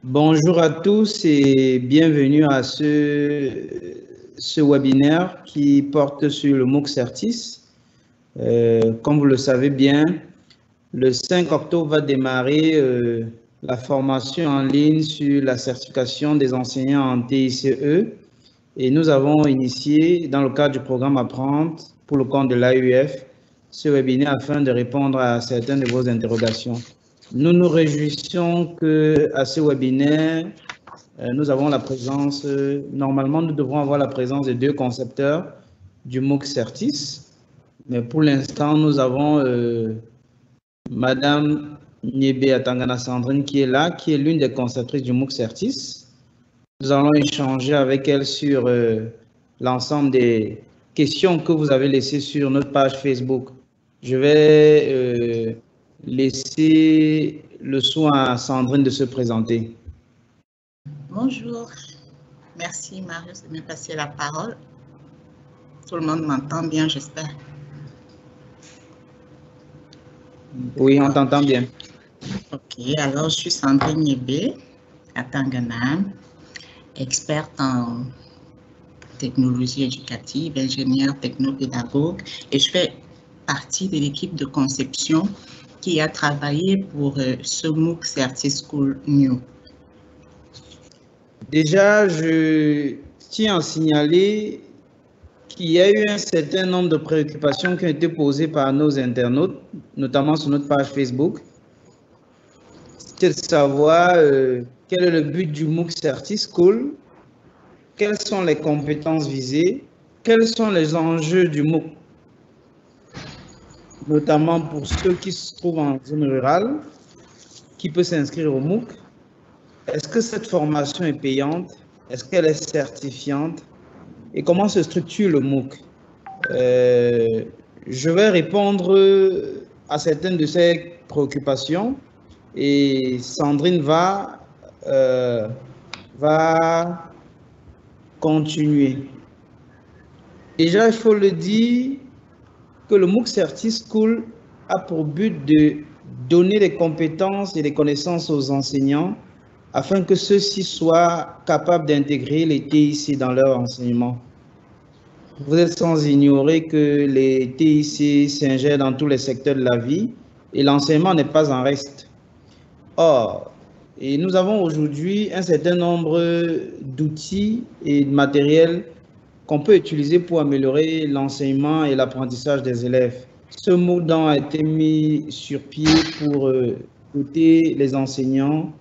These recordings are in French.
Bonjour à tous et bienvenue à ce webinaire qui porte sur le MOOC Certis. Comme vous le savez bien, le 5 octobre va démarrer la formation en ligne sur la certification des enseignants en TICE et nous avons initié dans le cadre du programme Apprendre pour le compte de l'AUF ce webinaire afin de répondre à certaines de vos interrogations. Nous nous réjouissons qu'à ce webinaire, nous avons la présence, normalement nous devrons avoir la présence de 2 concepteurs du MOOC Certis, mais pour l'instant nous avons Madame Niébé Atangana Sandrine qui est là, qui est l'une des conceptrices du MOOC Certis. Nous allons échanger avec elle sur l'ensemble des questions que vous avez laissées sur notre page Facebook. Je vais laisser le soin à Sandrine de se présenter. Bonjour, merci Marius de me passer la parole. Tout le monde m'entend bien, j'espère. Oui, on t'entend bien. Ok, alors je suis Sandrine Niébé Atangana, experte en technologie éducative, ingénieure technopédagogue, et je fais partie de l'équipe de conception qui a travaillé pour ce MOOC Certis School New. Déjà, je tiens à signaler qu'il y a eu un certain nombre de préoccupations qui ont été posées par nos internautes, notamment sur notre page Facebook. C'était de savoir quel est le but du MOOC Certis School, quelles sont les compétences visées, quels sont les enjeux du MOOC, notamment pour ceux qui se trouvent en zone rurale, qui peut s'inscrire au MOOC. Est-ce que cette formation est payante? Est-ce qu'elle est certifiante? Et comment se structure le MOOC? Je vais répondre à certaines de ces préoccupations et Sandrine va continuer. Déjà, il faut le dire que le MOOC Certis School a pour but de donner des compétences et des connaissances aux enseignants afin que ceux-ci soient capables d'intégrer les TIC dans leur enseignement. Vous êtes sans ignorer que les TIC s'ingèrent dans tous les secteurs de la vie et l'enseignement n'est pas en reste. Or, et nous avons aujourd'hui un certain nombre d'outils et de matériel qu'on peut utiliser pour améliorer l'enseignement et l'apprentissage des élèves. Ce MOOC a été mis sur pied pour doter les enseignants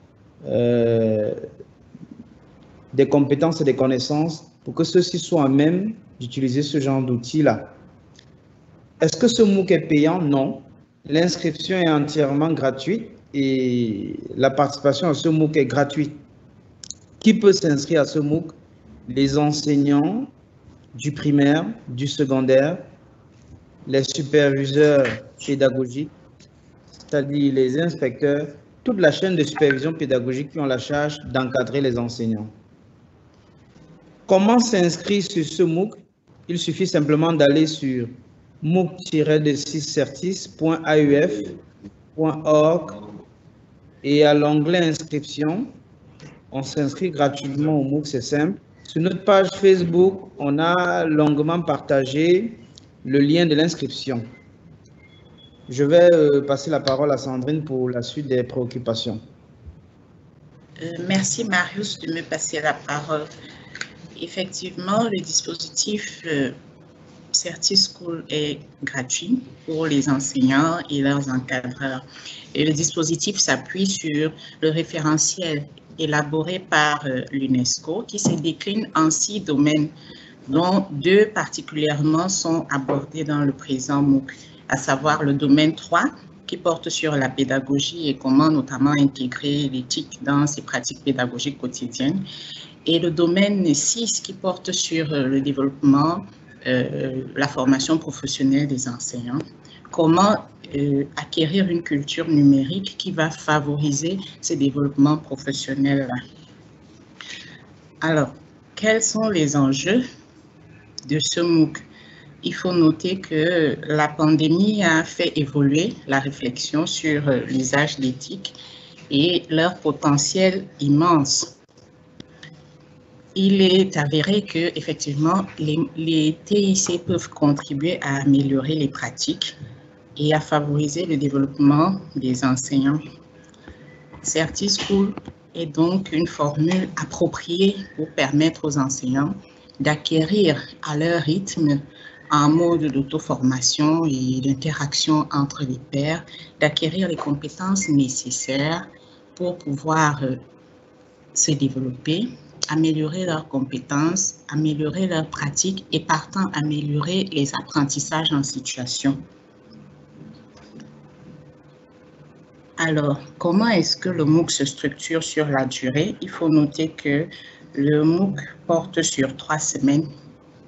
des compétences et des connaissances pour que ceux-ci soient à même d'utiliser ce genre d'outils-là. Est-ce que ce MOOC est payant? Non. L'inscription est entièrement gratuite et la participation à ce MOOC est gratuite. Qui peut s'inscrire à ce MOOC? Les enseignants du primaire, du secondaire, les superviseurs pédagogiques, c'est-à-dire les inspecteurs, toute la chaîne de supervision pédagogique qui ont la charge d'encadrer les enseignants. Comment s'inscrire sur ce MOOC? Il suffit simplement d'aller sur mooc-certis.auf.org et à l'onglet inscription, on s'inscrit gratuitement au MOOC, c'est simple. Sur notre page Facebook, on a longuement partagé le lien de l'inscription. Je vais passer la parole à Sandrine pour la suite des préoccupations. Merci Marius de me passer la parole. Effectivement, le dispositif Certis School est gratuit pour les enseignants et leurs encadreurs. Et le dispositif s'appuie sur le référentiel élaboré par l'UNESCO qui se décline en 6 domaines, dont 2 particulièrement sont abordés dans le présent MOOC, à savoir le domaine 3 qui porte sur la pédagogie et comment notamment intégrer l'éthique dans ses pratiques pédagogiques quotidiennes, et le domaine 6 qui porte sur le développement, la formation professionnelle des enseignants, comment acquérir une culture numérique qui va favoriser ce développement professionnel-là. Alors, quels sont les enjeux de ce MOOC? Il faut noter que la pandémie a fait évoluer la réflexion sur l'usage d'éthique et leur potentiel immense. Il est avéré que, effectivement, les TIC peuvent contribuer à améliorer les pratiques et à favoriser le développement des enseignants. CertiSchool est donc une formule appropriée pour permettre aux enseignants d'acquérir à leur rythme un mode d'auto-formation et d'interaction entre les pairs, d'acquérir les compétences nécessaires pour pouvoir se développer, améliorer leurs compétences, améliorer leurs pratiques et partant améliorer les apprentissages en situation. Alors, comment est-ce que le MOOC se structure sur la durée? Il faut noter que le MOOC porte sur 3 semaines,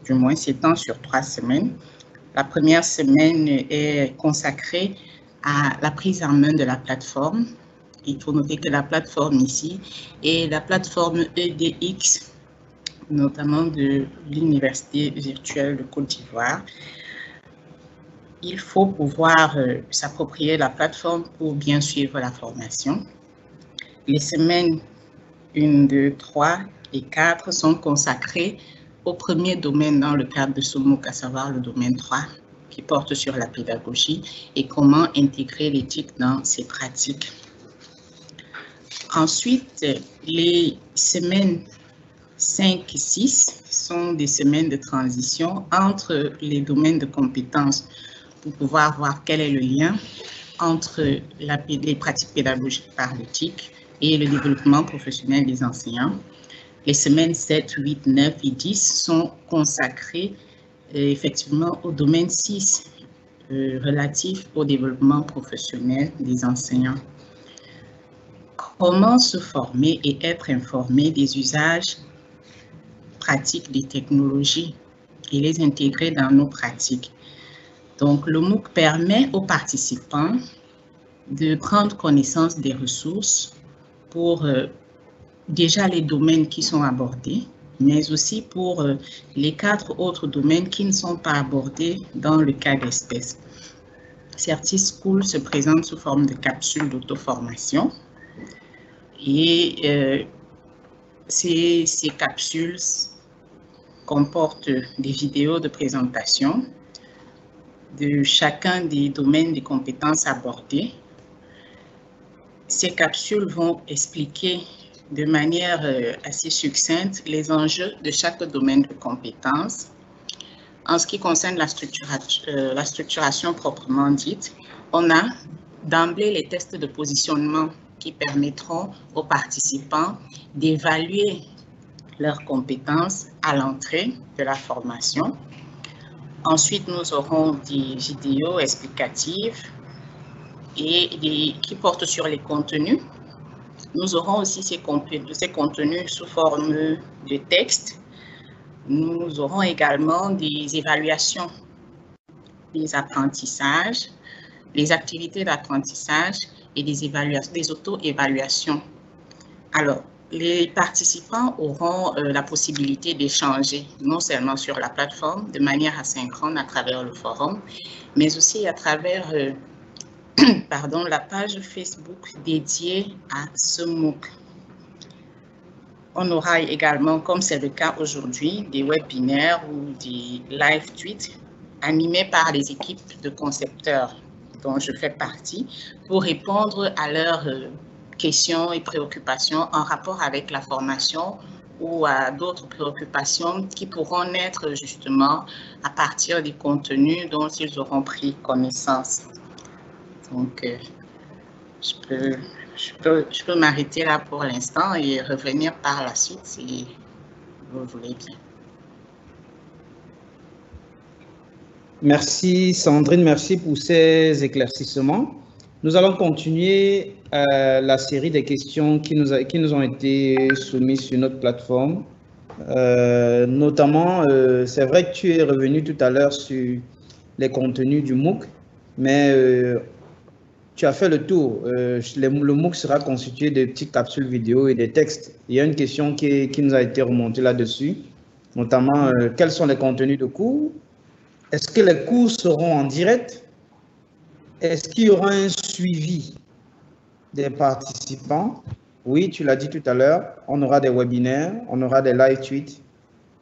du moins s'étend sur 3 semaines. La première semaine est consacrée à la prise en main de la plateforme. Il faut noter que la plateforme ici est la plateforme EDX, notamment de l'Université virtuelle de Côte d'Ivoire. Il faut pouvoir s'approprier la plateforme pour bien suivre la formation. Les semaines 1, 2, 3 et 4 sont consacrées au premier domaine dans le cadre de ce MOOC, à savoir le domaine 3, qui porte sur la pédagogie et comment intégrer l'éthique dans ses pratiques. Ensuite, les semaines 5 et 6 sont des semaines de transition entre les domaines de compétences pour pouvoir voir quel est le lien entre les pratiques pédagogiques par l'éthique et le développement professionnel des enseignants. Les semaines 7, 8, 9 et 10 sont consacrées effectivement au domaine 6 relatif au développement professionnel des enseignants. Comment se former et être informé des usages pratiques des technologies et les intégrer dans nos pratiques. Donc, le MOOC permet aux participants de prendre connaissance des ressources pour déjà les domaines qui sont abordés, mais aussi pour les 4 autres domaines qui ne sont pas abordés dans le cas d'espèce. CertiSchool se présente sous forme de capsules d'auto-formation et ces capsules comportent des vidéos de présentation de chacun des domaines des compétences abordées. Ces capsules vont expliquer de manière assez succincte les enjeux de chaque domaine de compétences. En ce qui concerne la structuration proprement dite, on a d'emblée les tests de positionnement qui permettront aux participants d'évaluer leurs compétences à l'entrée de la formation. Ensuite, nous aurons des vidéos explicatives et qui portent sur les contenus. Nous aurons aussi ces contenus sous forme de texte. Nous aurons également des évaluations des apprentissages, les activités d'apprentissage et des auto-évaluations. Alors, les participants auront la possibilité d'échanger non seulement sur la plateforme de manière asynchrone à travers le forum, mais aussi à travers la page Facebook dédiée à ce MOOC. On aura également, comme c'est le cas aujourd'hui, des webinaires ou des live tweets animés par les équipes de concepteurs dont je fais partie pour répondre à leurs questions et préoccupations en rapport avec la formation ou à d'autres préoccupations qui pourront naître justement à partir des contenus dont ils auront pris connaissance. Donc, je peux m'arrêter là pour l'instant et revenir par la suite si vous voulez bien. Merci Sandrine, merci pour ces éclaircissements. Nous allons continuer la série des questions qui nous ont été soumises sur notre plateforme. Notamment, c'est vrai que tu es revenu tout à l'heure sur les contenus du MOOC, mais tu as fait le tour. Le MOOC sera constitué de petites capsules vidéo et des textes. Il y a une question qui nous a été remontée là-dessus, notamment quels sont les contenus de cours? Est-ce que les cours seront en direct? Est-ce qu'il y aura un suivi des participants. Oui, tu l'as dit tout à l'heure, on aura des webinaires, on aura des live tweets.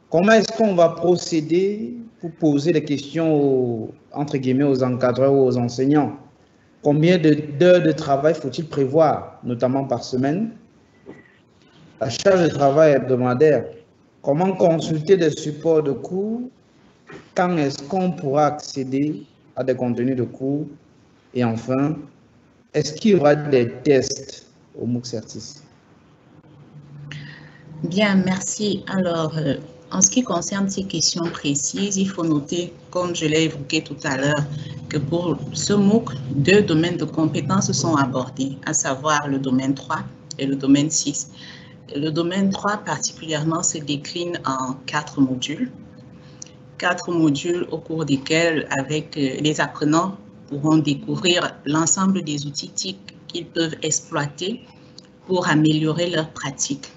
Comment est-ce qu'on va procéder pour poser des questions entre guillemets, aux encadreurs ou aux enseignants? Combien d'heures de travail faut-il prévoir, notamment par semaine? La charge de travail hebdomadaire. Comment consulter des supports de cours? Quand est-ce qu'on pourra accéder à des contenus de cours? Et enfin, est-ce qu'il y aura des tests au MOOC Certis? Bien, merci. Alors, en ce qui concerne ces questions précises, il faut noter, comme je l'ai évoqué tout à l'heure, que pour ce MOOC, 2 domaines de compétences sont abordés, à savoir le domaine 3 et le domaine 6. Le domaine 3 particulièrement se décline en 4 modules. 4 modules au cours desquels, avec les apprenants, pourront découvrir l'ensemble des outils TIC qu'ils peuvent exploiter pour améliorer leur pratique.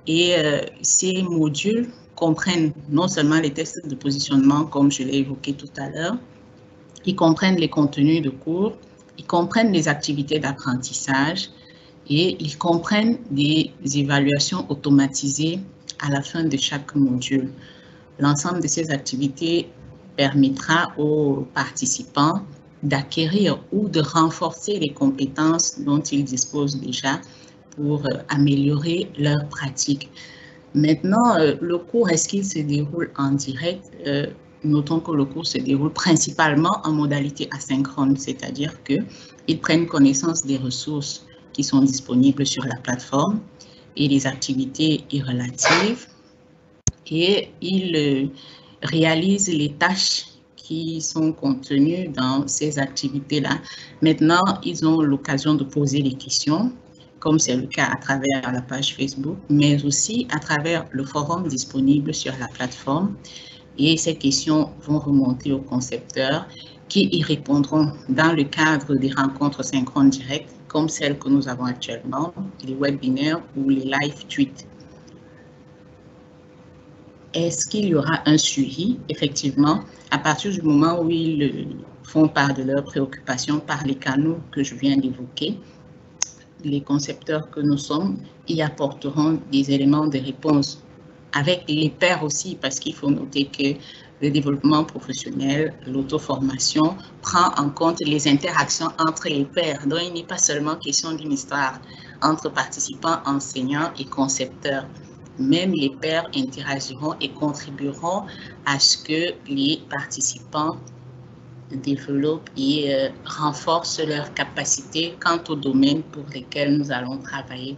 Et ces modules comprennent non seulement les tests de positionnement, comme je l'ai évoqué tout à l'heure, ils comprennent les contenus de cours, ils comprennent les activités d'apprentissage et ils comprennent des évaluations automatisées à la fin de chaque module. L'ensemble de ces activités permettra aux participants d'acquérir ou de renforcer les compétences dont ils disposent déjà pour améliorer leur pratique. Maintenant, le cours, est-ce qu'il se déroule en direct? Notons que le cours se déroule principalement en modalité asynchrone, c'est-à-dire qu'ils prennent connaissance des ressources qui sont disponibles sur la plateforme et des activités y relatives, et ils réalisent les tâches qui sont contenues dans ces activités-là. Maintenant, ils ont l'occasion de poser des questions, comme c'est le cas à travers la page Facebook, mais aussi à travers le forum disponible sur la plateforme. Et ces questions vont remonter aux concepteurs qui y répondront dans le cadre des rencontres synchrones directes, comme celles que nous avons actuellement, les webinaires ou les live tweets. Est-ce qu'il y aura un suivi? Effectivement, à partir du moment où ils font part de leurs préoccupations par les canaux que je viens d'évoquer, les concepteurs que nous sommes y apporteront des éléments de réponse avec les pairs aussi, parce qu'il faut noter que le développement professionnel, l'auto-formation prend en compte les interactions entre les pairs. Donc, il n'est pas seulement question d'une histoire entre participants, enseignants et concepteurs. Même les pairs interagiront et contribueront à ce que les participants développent et renforcent leurs capacités quant aux domaines pour lesquels nous allons travailler.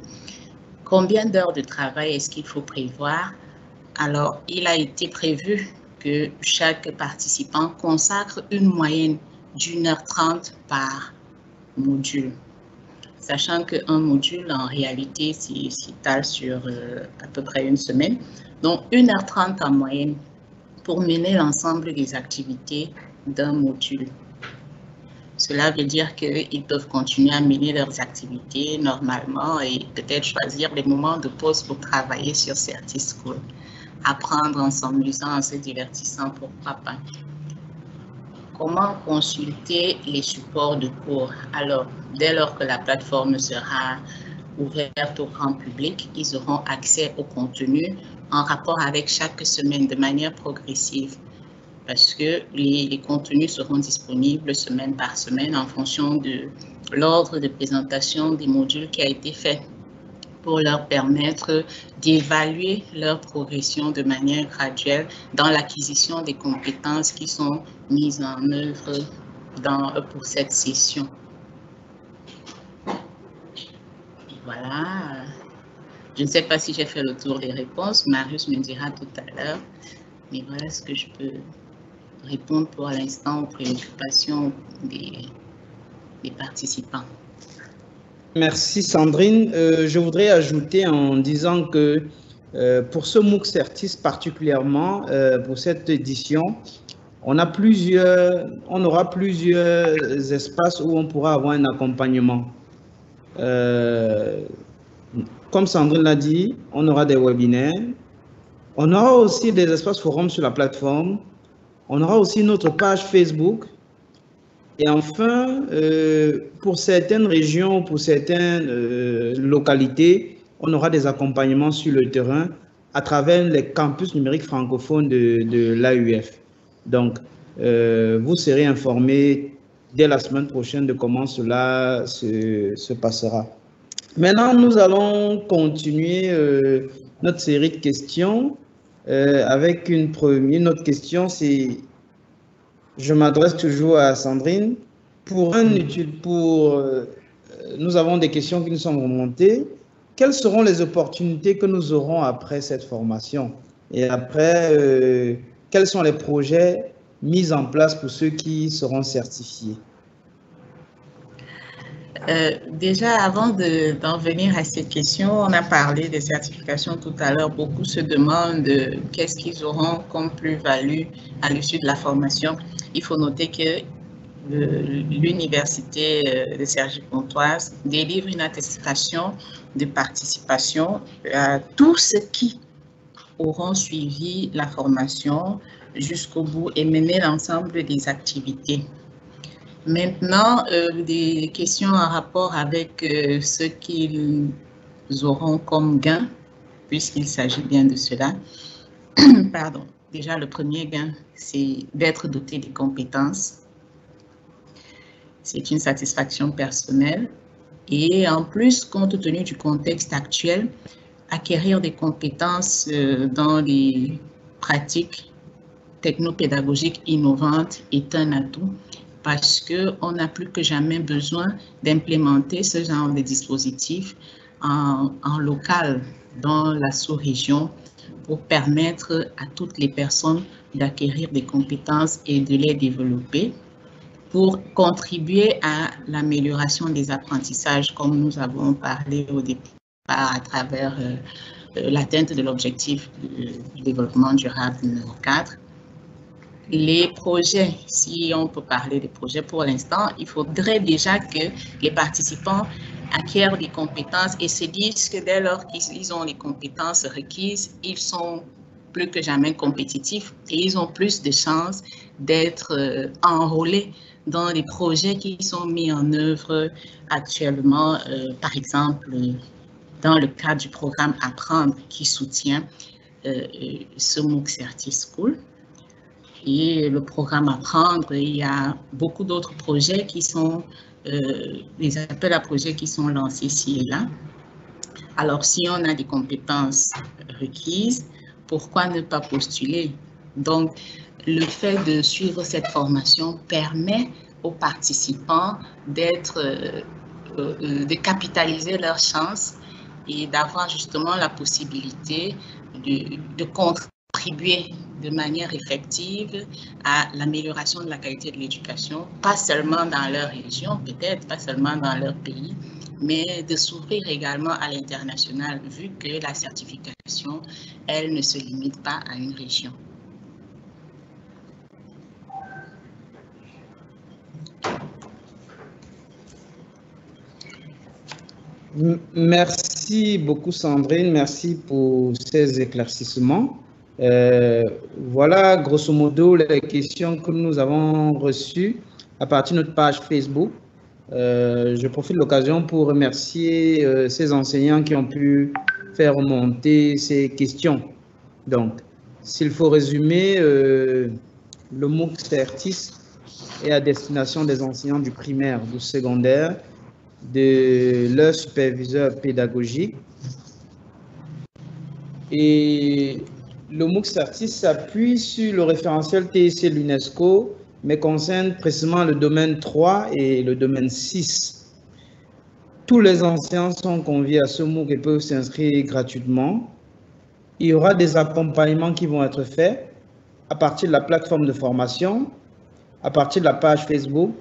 Combien d'heures de travail est-ce qu'il faut prévoir? Alors, il a été prévu que chaque participant consacre une moyenne d'1h30 par module, sachant qu'un module, en réalité, s'étale sur à peu près une semaine. Donc, 1h30 en moyenne pour mener l'ensemble des activités d'un module. Cela veut dire qu'ils peuvent continuer à mener leurs activités normalement et peut-être choisir des moments de pause pour travailler sur Certis School. Apprendre en s'amusant, en se divertissant, pourquoi pas. Comment consulter les supports de cours? Alors, dès lors que la plateforme sera ouverte au grand public, ils auront accès au contenu en rapport avec chaque semaine de manière progressive, parce que les contenus seront disponibles semaine par semaine en fonction de l'ordre de présentation des modules qui a été fait, pour leur permettre d'évaluer leur progression de manière graduelle dans l'acquisition des compétences qui sont mises en œuvre pour cette session. Et voilà. Je ne sais pas si j'ai fait le tour des réponses. Marius me dira tout à l'heure. Mais voilà ce que je peux répondre pour l'instant aux préoccupations des participants. Merci Sandrine. Je voudrais ajouter en disant que pour ce MOOC Certis particulièrement, pour cette édition, on aura plusieurs espaces où on pourra avoir un accompagnement. Comme Sandrine l'a dit, on aura des webinaires, on aura aussi des espaces forums sur la plateforme, on aura aussi notre page Facebook Et enfin, pour certaines régions, pour certaines localités, on aura des accompagnements sur le terrain à travers les campus numériques francophones de l'AUF. Donc, vous serez informés dès la semaine prochaine de comment cela se passera. Maintenant, nous allons continuer notre série de questions avec une autre question, c'est, je m'adresse toujours à Sandrine, nous avons des questions qui nous sont remontées. Quelles seront les opportunités que nous aurons après cette formation? Et après, quels sont les projets mis en place pour ceux qui seront certifiés? Déjà, avant d'en venir à cette question, on a parlé des certifications tout à l'heure. Beaucoup se demandent qu'est-ce qu'ils auront comme plus-value à l'issue de la formation. Il faut noter que l'Université de Cergy-Pontoise délivre une attestation de participation à tous ceux qui auront suivi la formation jusqu'au bout et mené l'ensemble des activités. Maintenant, des questions en rapport avec ce qu'ils auront comme gain, puisqu'il s'agit bien de cela. Pardon. Déjà, le premier gain, c'est d'être doté des compétences. C'est une satisfaction personnelle. Et en plus, compte tenu du contexte actuel, acquérir des compétences dans les pratiques technopédagogiques innovantes est un atout, parce qu'on n'a plus que jamais besoin d'implémenter ce genre de dispositifs en local dans la sous-région pour permettre à toutes les personnes d'acquérir des compétences et de les développer pour contribuer à l'amélioration des apprentissages, comme nous avons parlé au départ à travers l'atteinte de l'objectif du développement durable numéro 4. Les projets, si on peut parler des projets pour l'instant, il faudrait déjà que les participants acquièrent des compétences et se disent que dès lors qu'ils ont les compétences requises, ils sont plus que jamais compétitifs et ils ont plus de chances d'être enrôlés dans les projets qui sont mis en œuvre actuellement, par exemple, dans le cadre du programme Apprendre qui soutient ce MOOC Certi School. Et le programme Apprendre, il y a beaucoup d'autres projets qui sont, des appels à projets qui sont lancés ici et là. Alors, si on a des compétences requises, pourquoi ne pas postuler? Donc, le fait de suivre cette formation permet aux participants de capitaliser leurs chances et d'avoir justement la possibilité de contribuer de manière effective à l'amélioration de la qualité de l'éducation, pas seulement dans leur région, peut-être pas seulement dans leur pays, mais de s'ouvrir également à l'international, vu que la certification, elle ne se limite pas à une région. Merci beaucoup Sandrine, merci pour ces éclaircissements. Voilà grosso modo les questions que nous avons reçues à partir de notre page Facebook. Je profite de l'occasion pour remercier ces enseignants qui ont pu faire remonter ces questions. Donc, s'il faut résumer, le MOOC Certis est à destination des enseignants du primaire, du secondaire, de leur superviseur pédagogique. Et le MOOC Certis s'appuie sur le référentiel TIC l'UNESCO, mais concerne précisément le domaine 3 et le domaine 6. Tous les enseignants sont conviés à ce MOOC et peuvent s'inscrire gratuitement. Il y aura des accompagnements qui vont être faits à partir de la plateforme de formation, à partir de la page Facebook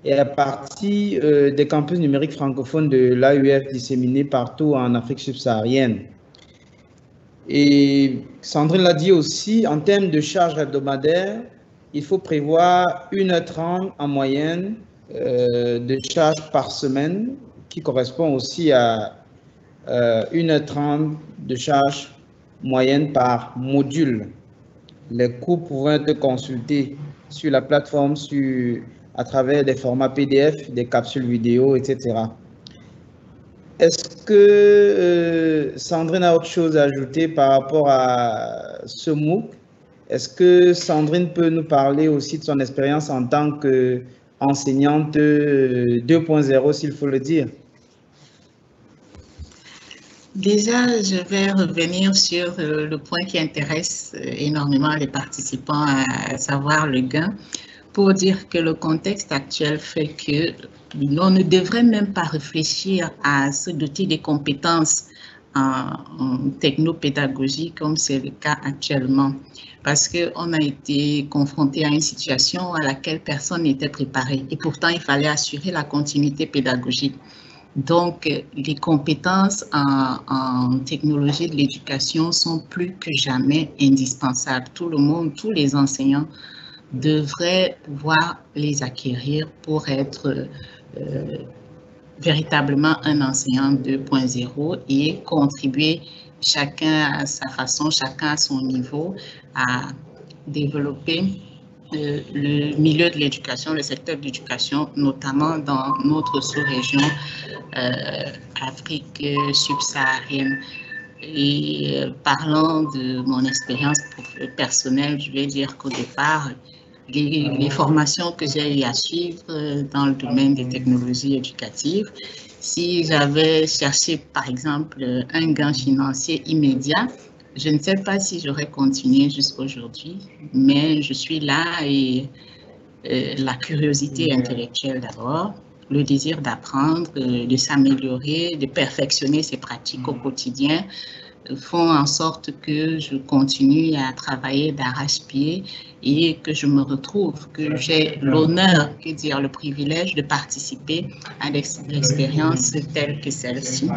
et à partir des campus numériques francophones de l'AUF disséminés partout en Afrique subsaharienne. Et Sandrine l'a dit aussi, en termes de charge hebdomadaire, il faut prévoir 1h30 en moyenne de charge par semaine, qui correspond aussi à 1h30 de charge moyenne par module. Les cours pouvant être consultés sur la plateforme sur à travers des formats PDF, des capsules vidéo, etc. Est-ce que Sandrine a autre chose à ajouter par rapport à ce MOOC? Est-ce que Sandrine peut nous parler aussi de son expérience en tant qu'enseignante 2.0, s'il faut le dire? Déjà, je vais revenir sur le point qui intéresse énormément les participants, à savoir le gain, pour dire que le contexte actuel fait que l'on ne devrait même pas réfléchir à se doter des compétences en technopédagogie comme c'est le cas actuellement, parce qu'on a été confronté à une situation à laquelle personne n'était préparé et pourtant il fallait assurer la continuité pédagogique. Donc, les compétences en technologie de l'éducation sont plus que jamais indispensables. Tout le monde, tous les enseignants devraient pouvoir les acquérir pour être véritablement un enseignant 2.0 et contribuer chacun à sa façon, chacun à son niveau à développer le milieu de l'éducation, le secteur de l'éducation, notamment dans notre sous-région Afrique subsaharienne. Et parlant de mon expérience personnelle, je vais dire qu'au départ, les formations que j'ai eu à suivre dans le domaine des technologies éducatives, si j'avais cherché, par exemple, un gain financier immédiat, je ne sais pas si j'aurais continué jusqu'à aujourd'hui, mais je suis là et la curiosité intellectuelle d'abord, le désir d'apprendre, de s'améliorer, de perfectionner ses pratiques au quotidien, font en sorte que je continue à travailler d'arrache-pied et que je me retrouve, que j'ai l'honneur, que dire, le privilège de participer à l'expérience telle que celle-ci.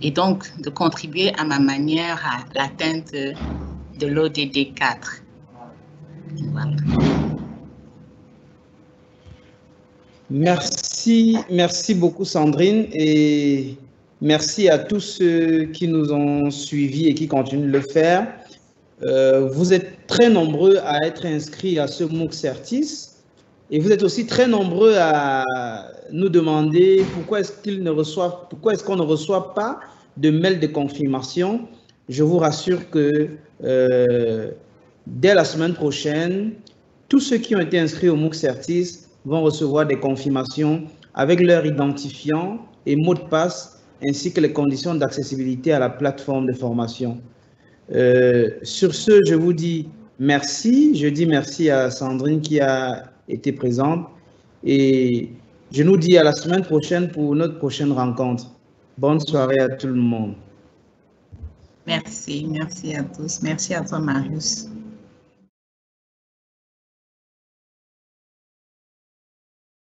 Et donc, de contribuer à ma manière à l'atteinte de l'ODD 4. Voilà. Merci beaucoup Sandrine et merci à tous ceux qui nous ont suivis et qui continuent de le faire. Vous êtes très nombreux à être inscrits à ce MOOC Certis et vous êtes aussi très nombreux à nous demander pourquoi est-ce qu'on ne reçoit pas de mail de confirmation. Je vous rassure que dès la semaine prochaine, tous ceux qui ont été inscrits au MOOC Certis vont recevoir des confirmations avec leur identifiant et mot de passe, ainsi que les conditions d'accessibilité à la plateforme de formation. Sur ce, je vous dis merci. Je dis merci à Sandrine qui a été présente et je nous dis à la semaine prochaine pour notre prochaine rencontre. Bonne soirée à tout le monde. Merci à tous. Merci à toi, Marius.